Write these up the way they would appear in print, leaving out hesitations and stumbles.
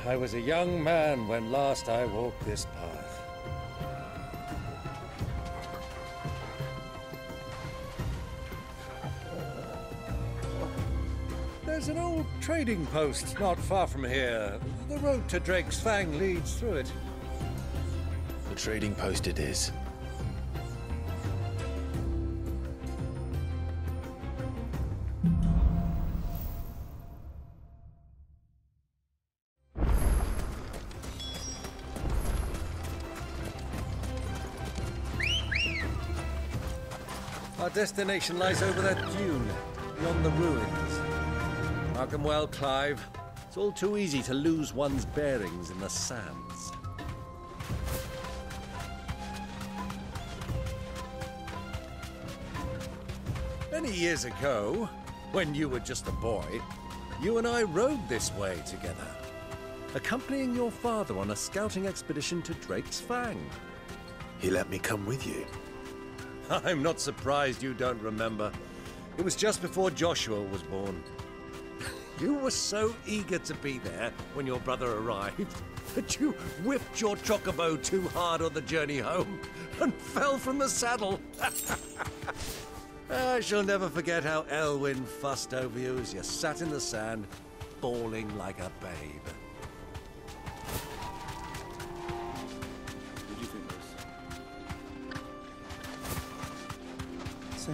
I was a young man when last I walked this path. There's an old trading post not far from here. The road to Drake's Fang leads through it. The trading post it is. Our destination lies over that dune, beyond the ruins. Mark 'em well, Clive. It's all too easy to lose one's bearings in the sands. Many years ago, when you were just a boy, you and I rode this way together, accompanying your father on a scouting expedition to Drake's Fang. He let me come with you. I'm not surprised you don't remember. It was just before Joshua was born. You were so eager to be there when your brother arrived that you whipped your chocobo too hard on the journey home and fell from the saddle. I shall never forget how Elwyn fussed over you as you sat in the sand, bawling like a babe. What do you think, Liz? So,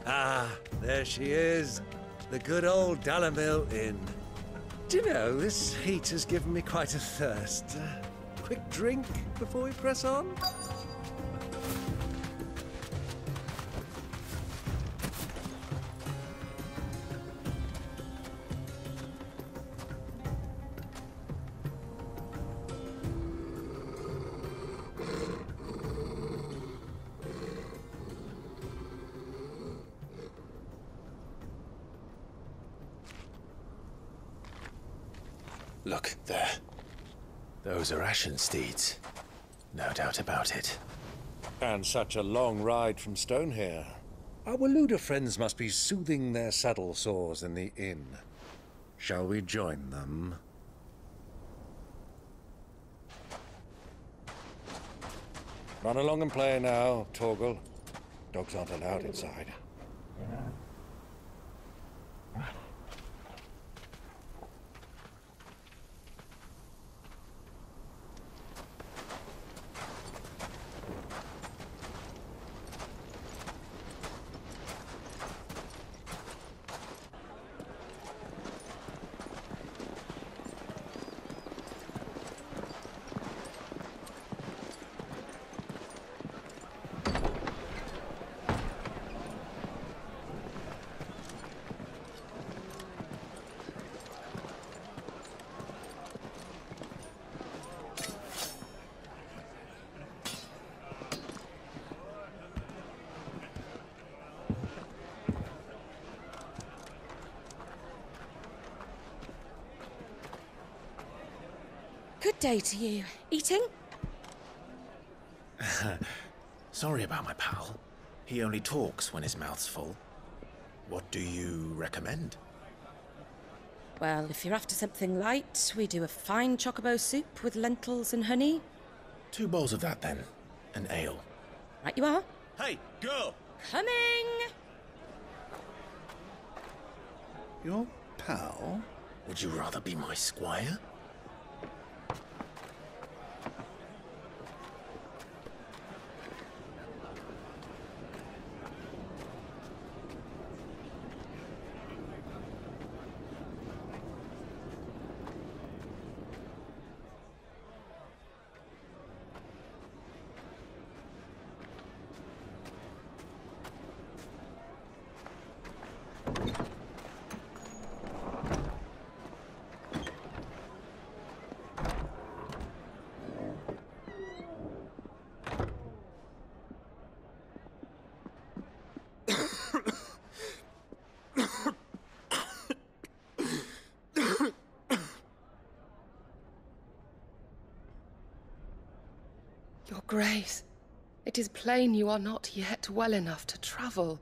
Ah, there she is. The good old Dalamil Inn. Do you know, this heat has given me quite a thirst. Quick drink before we press on? Look, there. Those are Ashen steeds. No doubt about it. And such a long ride from Stonehair. Our Waluda friends must be soothing their saddle sores in the inn. Shall we join them? Run along and play now, Torgal. Dogs aren't allowed inside. Good day to you. Eating? Sorry about my pal. He only talks when his mouth's full. What do you recommend? Well, if you're after something light, we do a fine chocobo soup with lentils and honey. 2 bowls of that, then. An ale. Right you are. Hey, girl! Coming! your pal? Would you rather be my squire? Grace, it is plain you are not yet well enough to travel.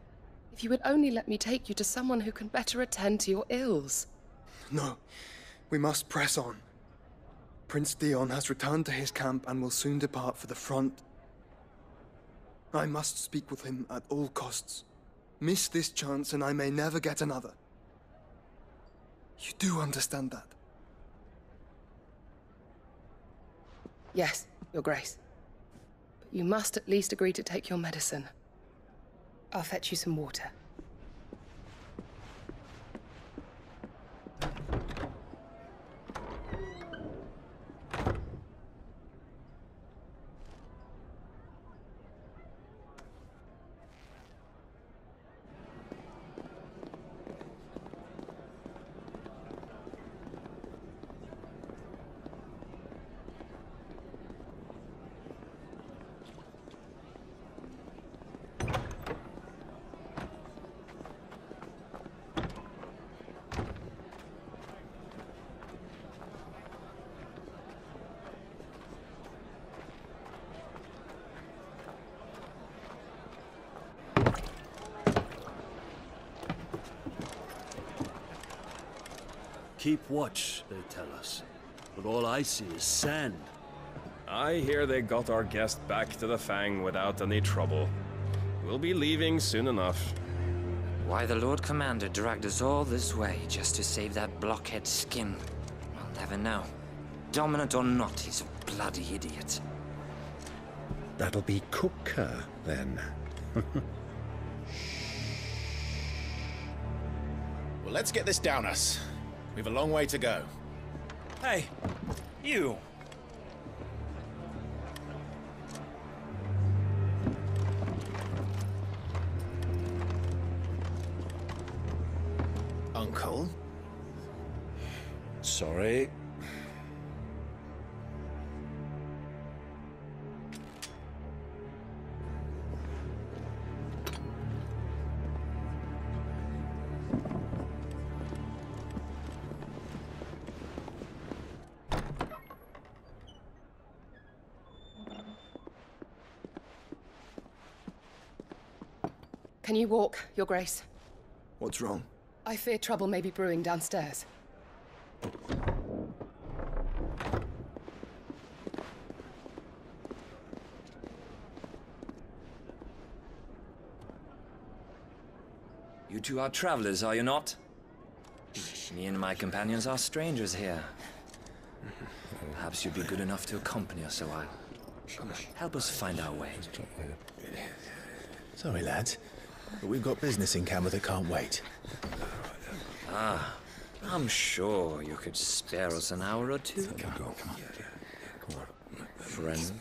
If you would only let me take you to someone who can better attend to your ills. No, we must press on. Prince Dion has returned to his camp and will soon depart for the front. I must speak with him at all costs. Miss this chance and I may never get another. You do understand that? Yes, Your Grace. But you must at least agree to take your medicine. I'll fetch you some water. Keep watch, they tell us. But all I see is sand. I hear they got our guest back to the Fang without any trouble. We'll be leaving soon enough. Why the Lord Commander dragged us all this way just to save that blockhead skin, I'll never know. Dominant or not, he's a bloody idiot. That'll be Cooker, then. Well, let's get this down us. We've a long way to go. Hey, you! Uncle? Sorry. Can you walk, Your Grace? What's wrong? I fear trouble may be brewing downstairs. You two are travelers, are you not? Me and my companions are strangers here. Perhaps you'd be good enough to accompany us a while. Help us find our way. Sorry, lads, but we've got business in camera that can't wait. Ah, I'm sure you could spare us an hour or two. Come on. Friend.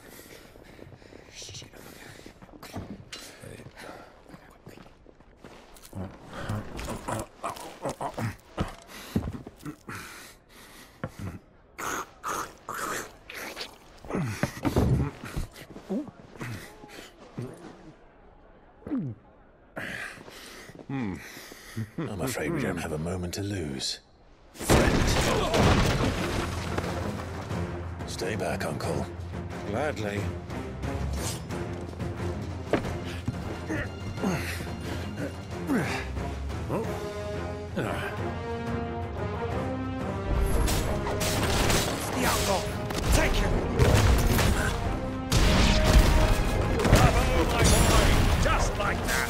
I'm afraid we don't have a moment to lose. Friend. Stay back, Uncle. Gladly. The outlaw! Take him! Bravo, my boy! Just like that!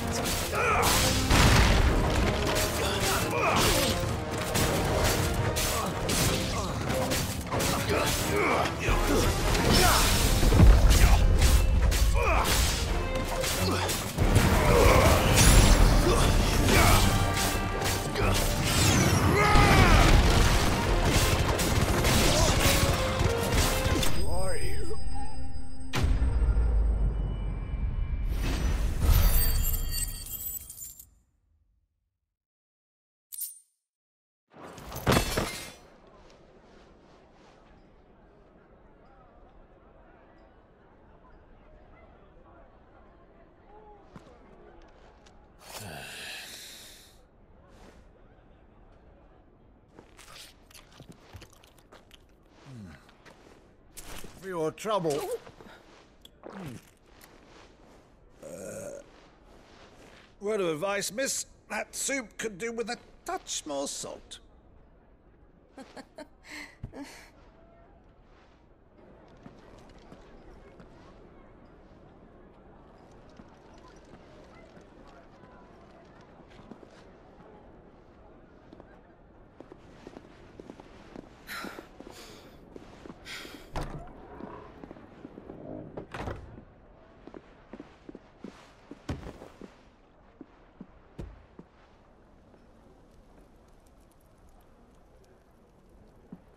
For your trouble. word of advice, miss. That soup could do with a touch more salt.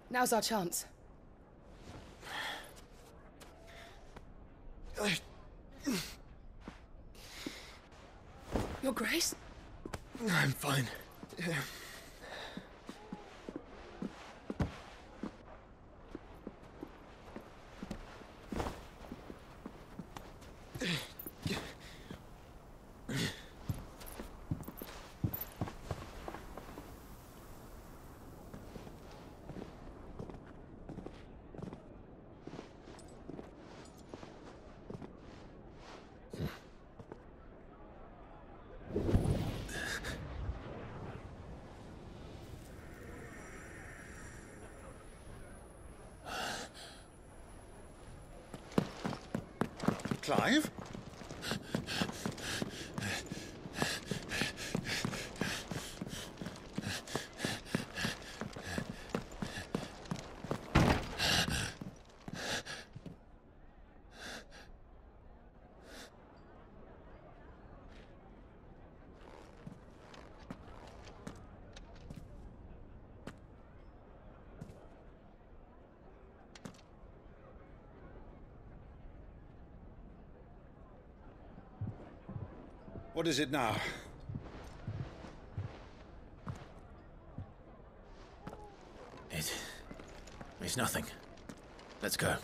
Now's our chance. Your Grace? I'm fine. Clive? What is it now? It's nothing. Let's go.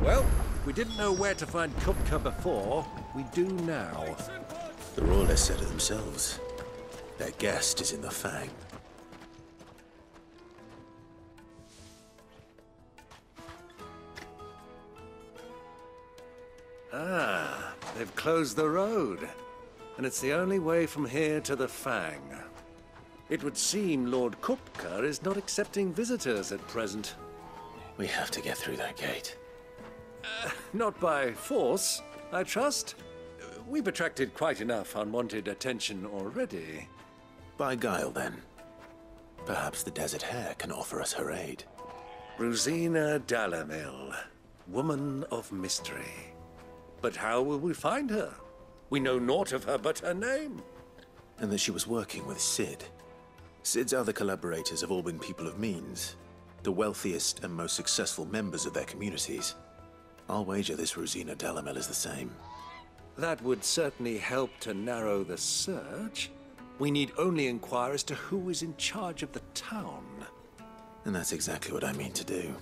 Well, we didn't know where to find Kupka before. We do now. The Royalists said it themselves. Their guest is in the Fang. Ah, they've closed the road. And it's the only way from here to the Fang. It would seem Lord Kupka is not accepting visitors at present. We have to get through that gate. Not by force, I trust. We've attracted quite enough unwanted attention already. By guile, then. Perhaps the Desert Hare can offer us her aid. Rosina Dalamil, woman of mystery. But how will we find her? We know naught of her but her name. And that she was working with Sid. Sid's other collaborators have all been people of means, the wealthiest and most successful members of their communities. I'll wager this Rosina Dalamil is the same. That would certainly help to narrow the search. We need only inquire as to who is in charge of the town. And that's exactly what I mean to do.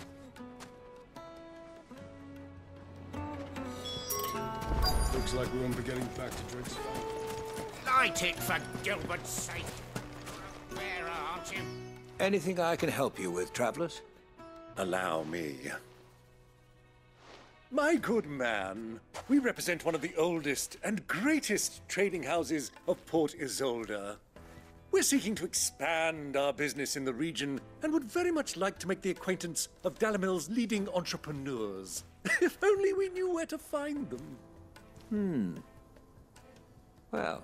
Looks like we won't be getting back to drinks. Light it, for Gilbert's sake. Where aren't you? Anything I can help you with, travelers? Allow me. My good man, we represent one of the oldest and greatest trading houses of Port Isolde. We're seeking to expand our business in the region and would very much like to make the acquaintance of Dalamil's leading entrepreneurs. If only we knew where to find them. Well,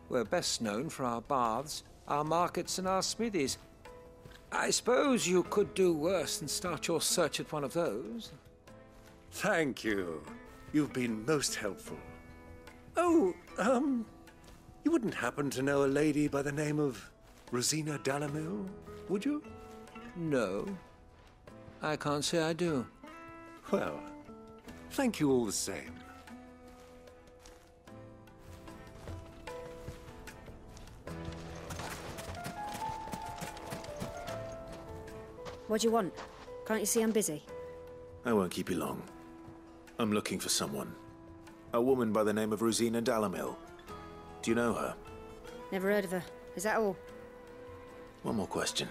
we're best known for our baths, our markets, and our smithies. I suppose you could do worse than start your search at one of those. Thank you. You've been most helpful. Oh, You wouldn't happen to know a lady by the name of Rosina Dalamil, would you? No. I can't say I do. Well, thank you all the same. What do you want? Can't you see I'm busy? I won't keep you long. I'm looking for someone. A woman by the name of Rosina Dalamil. Do you know her? Never heard of her. Is that all? One more question.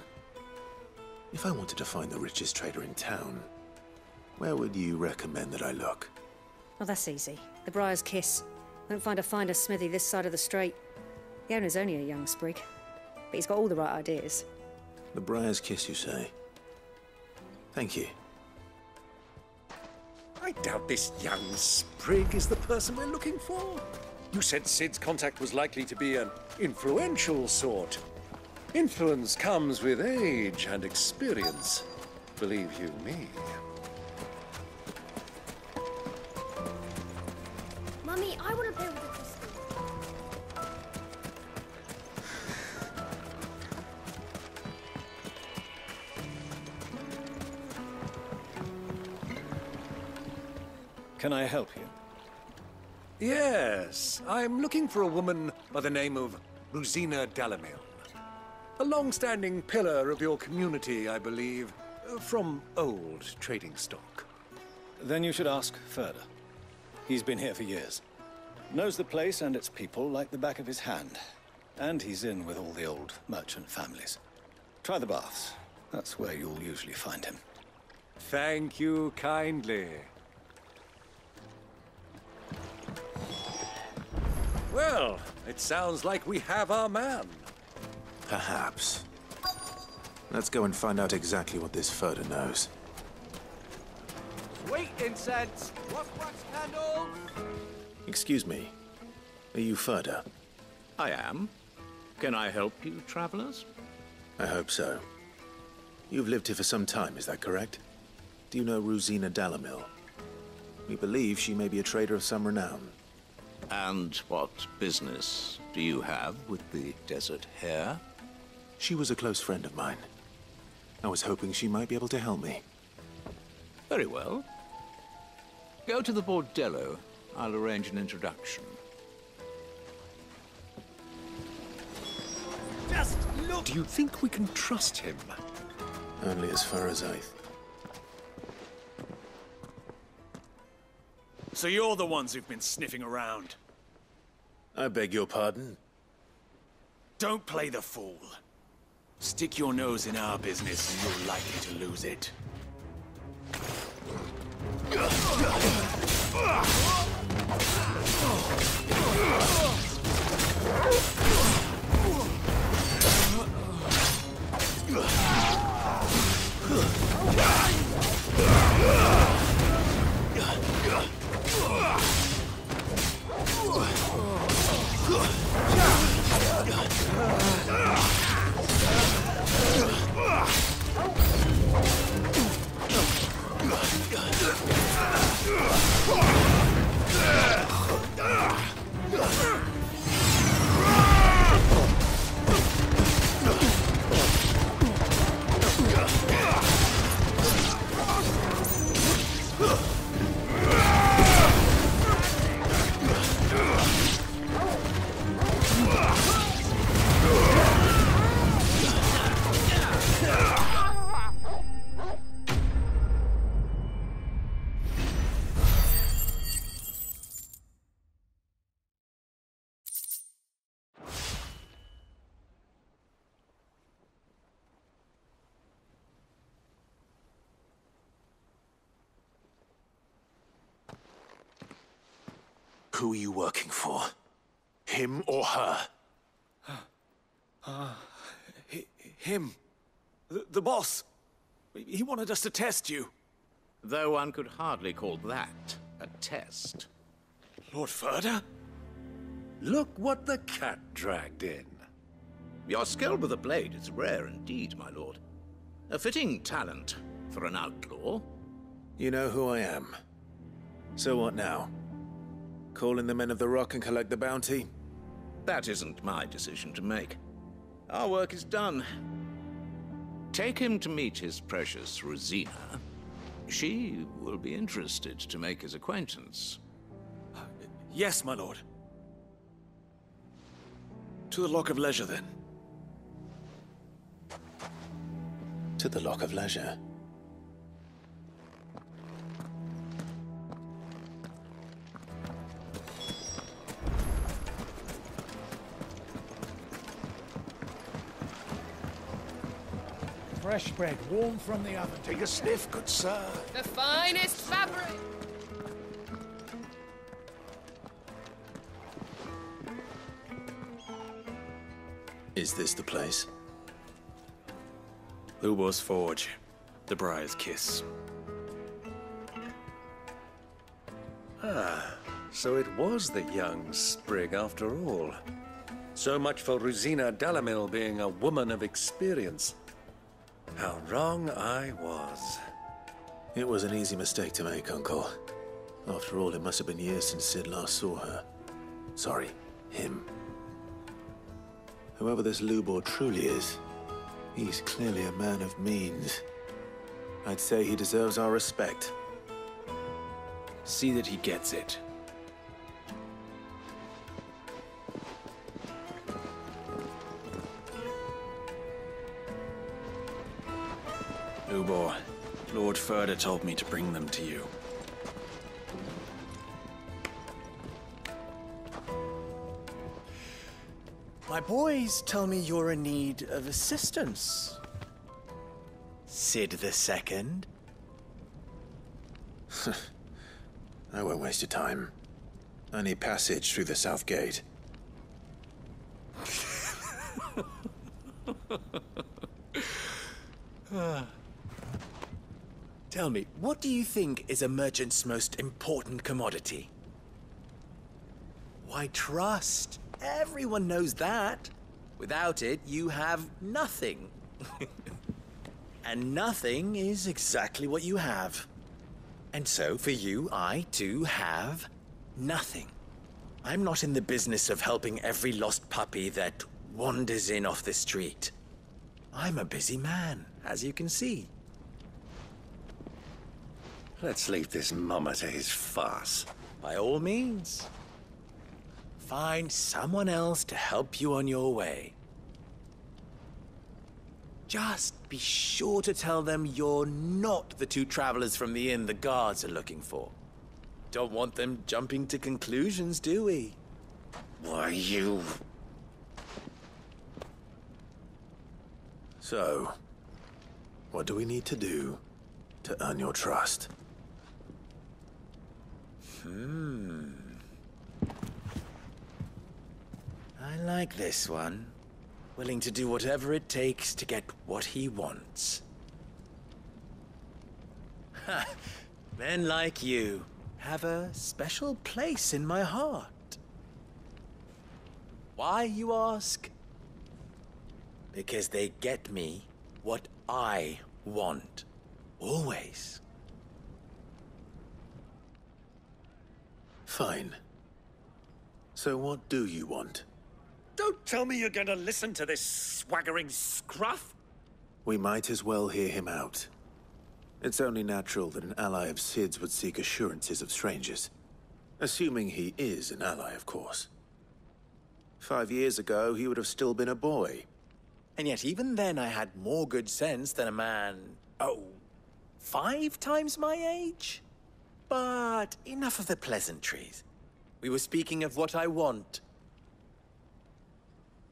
If I wanted to find the richest trader in town, where would you recommend that I look? Well, that's easy. The Briar's Kiss. Won't find a finer smithy this side of the strait. The owner's only a young sprig, but he's got all the right ideas. The Briar's Kiss, you say? Thank you. I doubt this young sprig is the person we're looking for. You said Sid's contact was likely to be an influential sort. Influence comes with age and experience, believe you me. Mummy, I want to play with the crystal. Can I help you? Yes, I'm looking for a woman by the name of Rosina Dalamil. A long-standing pillar of your community, I believe, from old trading stock. Then you should ask Ferda. He's been here for years. Knows the place and its people like the back of his hand. And he's in with all the old merchant families. Try the baths. That's where you'll usually find him. Thank you kindly. Well, it sounds like we have our man. Perhaps. Let's go and find out exactly what this Ferda knows. Sweet incense! Wax candles! Excuse me. Are you Ferda? I am. Can I help you, travelers? I hope so. You've lived here for some time, is that correct? Do you know Rosina Dalamil? We believe she may be a trader of some renown. And what business do you have with the desert hare? She was a close friend of mine. I was hoping she might be able to help me. Very well. Go to the bordello. I'll arrange an introduction. Just look! Do you think we can trust him? Only as far as I... So you're the ones who've been sniffing around? I beg your pardon? Don't play the fool. Stick your nose in our business and you're likely to lose it. Who are you working for? Him or her? Him. The boss. He wanted us to test you. Though one could hardly call that a test. Lord Ferda? Look what the cat dragged in. Your skill with a blade is rare indeed, my lord. A fitting talent for an outlaw. You know who I am. So what now? Call in the men of the Rock and collect the bounty? that isn't my decision to make. Our work is done. Take him to meet his precious Rosina. She will be interested to make his acquaintance. Yes, my lord. To the Lock of Leisure, then. To the Lock of Leisure. Fresh bread, warm from the oven. Take a sniff, good sir. The finest fabric! Is this the place? Lubor's Forge. The Briar's Kiss. Ah, so it was the young sprig after all. So much for Rosina Dalamil being a woman of experience. How wrong I was. It was an easy mistake to make, Uncle. After all, it must have been years since Sid last saw her. Sorry, him. Whoever this Lubor truly is, he's clearly a man of means. I'd say he deserves our respect. See that he gets it. Lubor, Lord Furder told me to bring them to you. My boys tell me you're in need of assistance. Sid II? I won't waste your time. I need passage through the south gate. Tell me, what do you think is a merchant's most important commodity? Why, trust. Everyone knows that. Without it, you have nothing. And nothing is exactly what you have. And so, for you, I, too, have nothing. I'm not in the business of helping every lost puppy that wanders in off the street. I'm a busy man, as you can see. Let's leave this mummer to his farce. By all means. Find someone else to help you on your way. Just be sure to tell them you're not the two travelers from the inn the guards are looking for. Don't want them jumping to conclusions, do we? Why, you... So, what do we need to do to earn your trust? I like this one. Willing to do whatever it takes to get what he wants. Ha! Men like you have a special place in my heart. Why, you ask? Because they get me what I want. Always. Fine. So what do you want? Don't tell me you're going to listen to this swaggering scruff! We might as well hear him out. It's only natural that an ally of Sid's would seek assurances of strangers. Assuming he is an ally, of course. 5 years ago, he would have still been a boy. And yet even then I had more good sense than a man, 5 times my age? But enough of the pleasantries. We were speaking of what I want.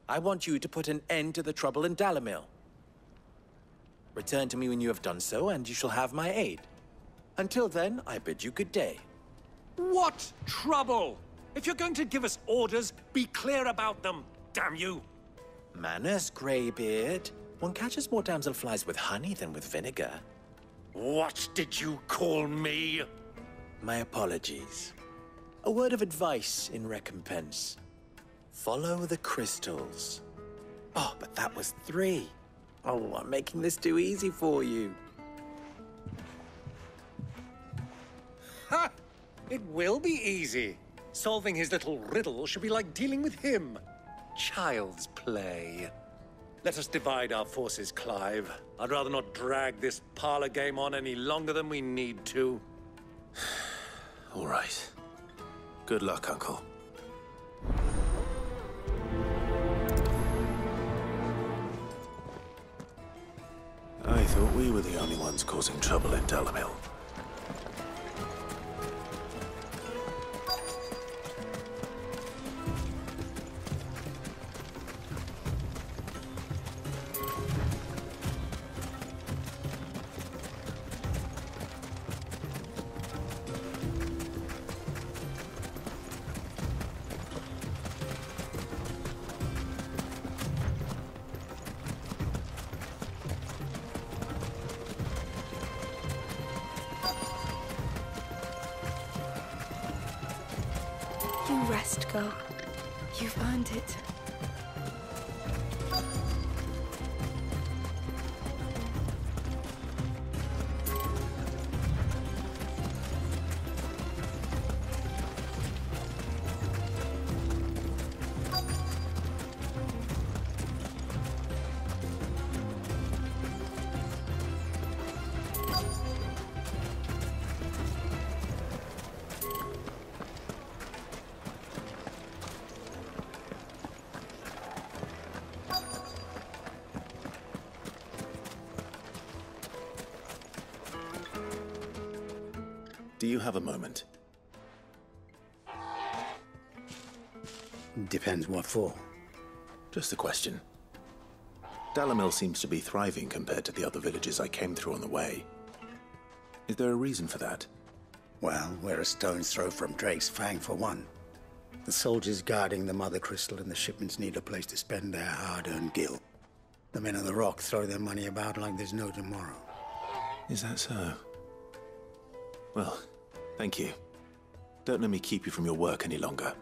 I want you to put an end to the trouble in Dalamil. Return to me when you have done so, and you shall have my aid. Until then, I bid you good day. What trouble? If you're going to give us orders, be clear about them, damn you! Manners, Greybeard. One catches more damselflies with honey than with vinegar. What did you call me? My apologies. A word of advice in recompense. Follow the crystals. Oh, but that was 3. Oh, I'm making this too easy for you. Ha! It will be easy. Solving his little riddle should be like dealing with him. child's play. Let us divide our forces, Clive. I'd rather not drag this parlor game on any longer than we need to. All right. Good luck, Uncle. I thought we were the only ones causing trouble in Dalamil. You rest, girl. You've earned it. Do you have a moment? Depends what for. Just a question. Dalamil seems to be thriving compared to the other villages I came through on the way. Is there a reason for that? Well, we're a stone's throw from Drake's Fang, for one. The soldiers guarding the Mother Crystal and the shipments need a place to spend their hard-earned gil. The men of the Rock throw their money about like there's no tomorrow. Is that so? Well, thank you. Don't let me keep you from your work any longer.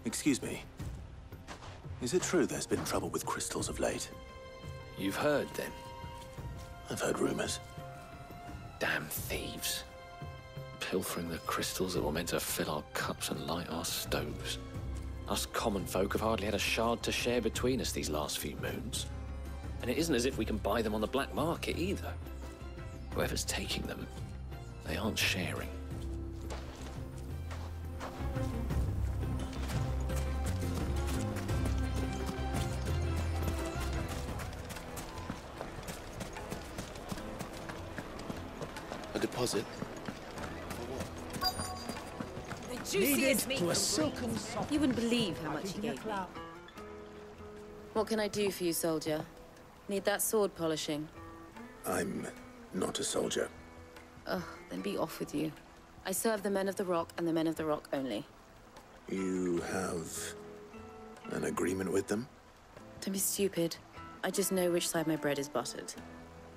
Excuse me. Is it true there's been trouble with crystals of late? You've heard, then? I've heard rumors. Damn thieves. Pilfering the crystals that were meant to fill our cups and light our stoves. Us common folk have hardly had a shard to share between us these last few moons. And it isn't as if we can buy them on the black market, either. Whoever's taking them, they aren't sharing. Deposit. The juiciest meat. To a silken soft. You wouldn't believe how much he gave me. What can I do for you, soldier? Need that sword polishing? I'm not a soldier. Ugh, then be off with you. I serve the men of the Rock and the men of the Rock only. You have an agreement with them? Don't be stupid. I just know which side my bread is buttered.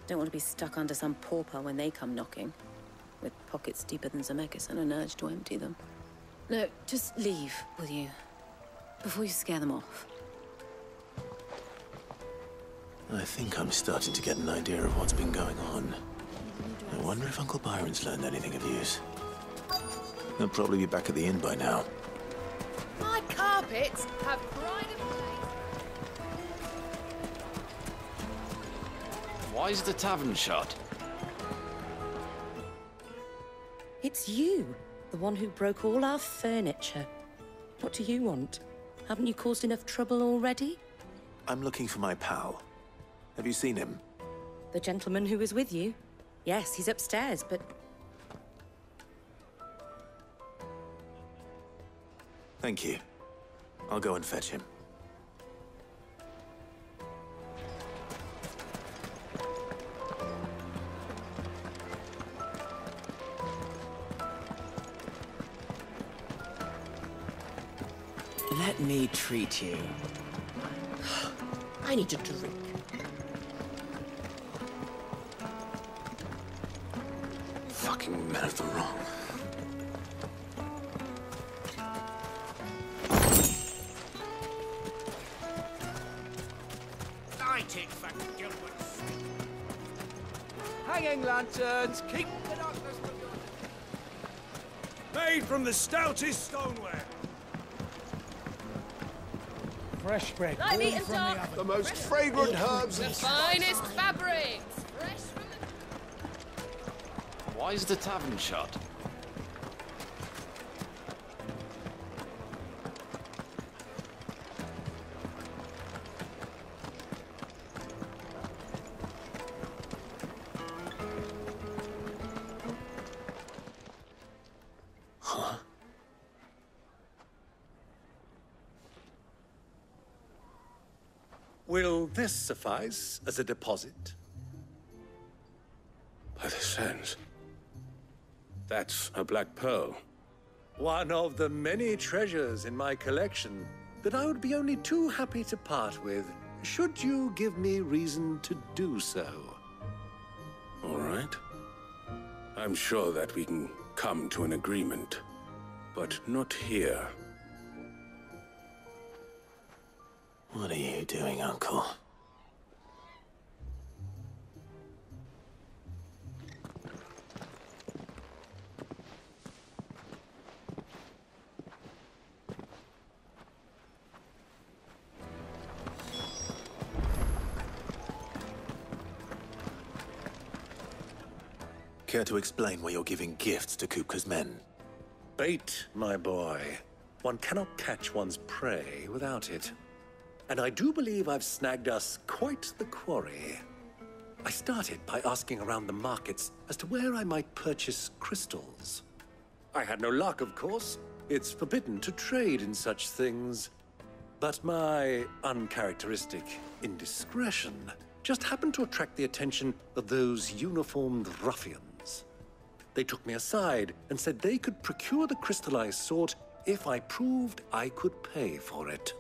Don't want to be stuck under some pauper when they come knocking. With pockets deeper than Zemeckis and an urge to empty them. No, just leave, will you? Before you scare them off. I think I'm starting to get an idea of what's been going on. I wonder if Uncle Byron's learned anything of use. He'll probably be back at the inn by now. My carpets have pride and place. Why is the tavern shut? It's you, the one who broke all our furniture. What do you want? Haven't you caused enough trouble already? I'm looking for my pal. Have you seen him? The gentleman who was with you? Yes, he's upstairs, but... Thank you. I'll go and fetch him. Let me treat you. I need a drink. Fucking men of the wrong. Light it for Gilbert's sake. Hanging lanterns, keep the darkness from your... Made from the stoutest stoneware. Fresh bread, Light warm meat and from dark. the oven. The most fragrant herbs The and finest fabrics. Fresh from the... Why is the tavern shut? Huh? Will this suffice as a deposit? By the sands. That's a black pearl. One of the many treasures in my collection that I would be only too happy to part with, should you give me reason to do so. All right. I'm sure that we can come to an agreement, but not here. What are you doing, Uncle? Care to explain why you're giving gifts to Kupka's men? Bait, my boy. One cannot catch one's prey without it. And I do believe I've snagged us quite the quarry. I started by asking around the markets as to where I might purchase crystals. I had no luck, of course. It's forbidden to trade in such things. But my uncharacteristic indiscretion just happened to attract the attention of those uniformed ruffians. They took me aside and said they could procure the crystal I sought if I proved I could pay for it.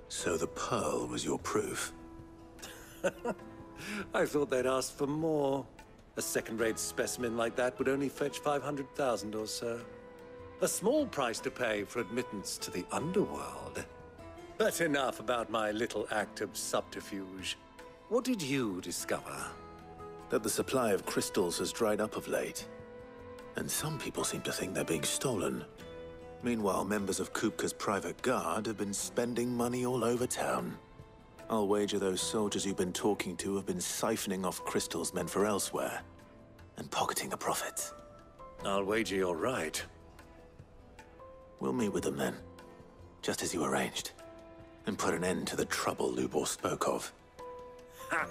So the pearl was your proof? I thought they'd ask for more. A second-rate specimen like that would only fetch 500,000 or so. A small price to pay for admittance to the underworld. But enough about my little act of subterfuge. What did you discover? That the supply of crystals has dried up of late. And some people seem to think they're being stolen. Meanwhile, members of Kupka's private guard have been spending money all over town. I'll wager those soldiers you've been talking to have been siphoning off crystals meant for elsewhere, and pocketing the profits. I'll wager you're right. We'll meet with them then, just as you arranged, and put an end to the trouble Lubor spoke of. Ha!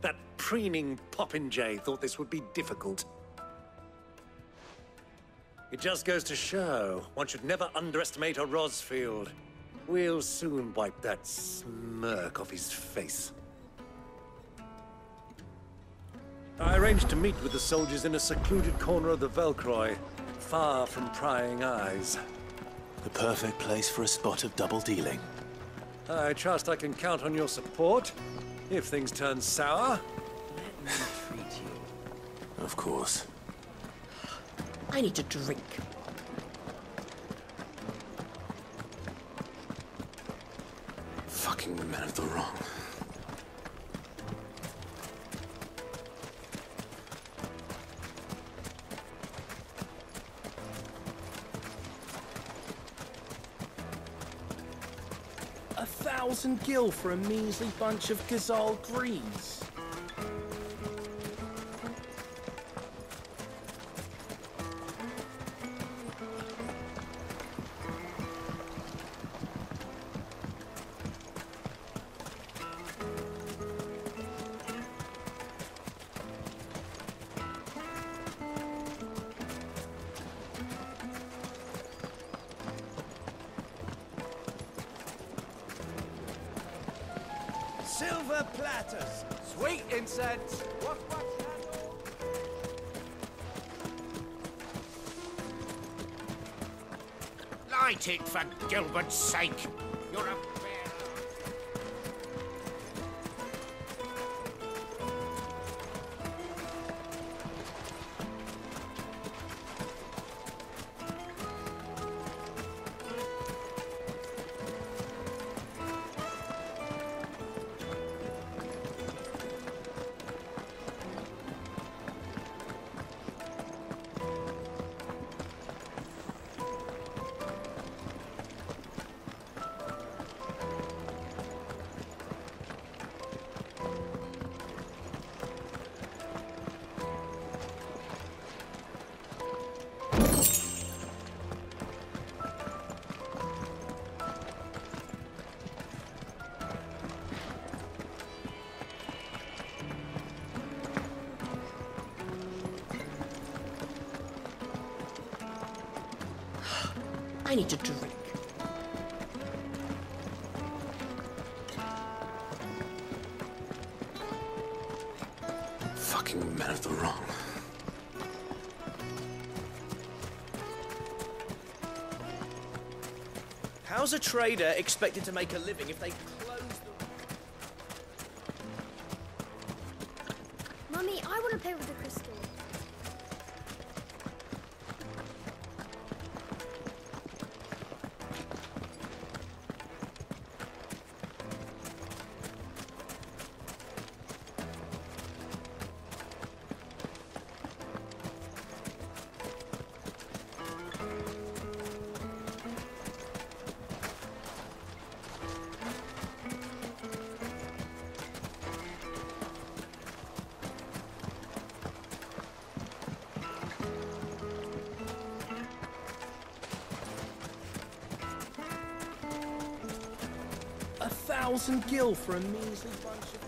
That preening popinjay thought this would be difficult. It just goes to show, one should never underestimate a Rosfield. We'll soon wipe that smirk off his face. I arranged to meet with the soldiers in a secluded corner of the Velcroy, far from prying eyes. The perfect place for a spot of double dealing. I trust I can count on your support, if things turn sour. Let me treat you. Of course. I need a drink. Fucking men of the wrong. A 1,000 gil for a measly bunch of Gazal greens. Silver platters, sweet incense. What candle? light it, for Gilbert's sake. You're a I need to drink. Fucking men of the wrong. How's a trader expected to make a living if they close the... Mummy, I want to play with the crystal. $1,000 gil for a measly bunch of...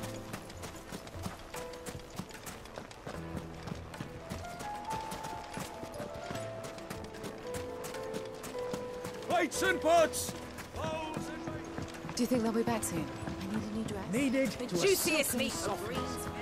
Plates and pots! Do you think they'll be back soon? I need a new dress. Needed. The juiciest meat of greens.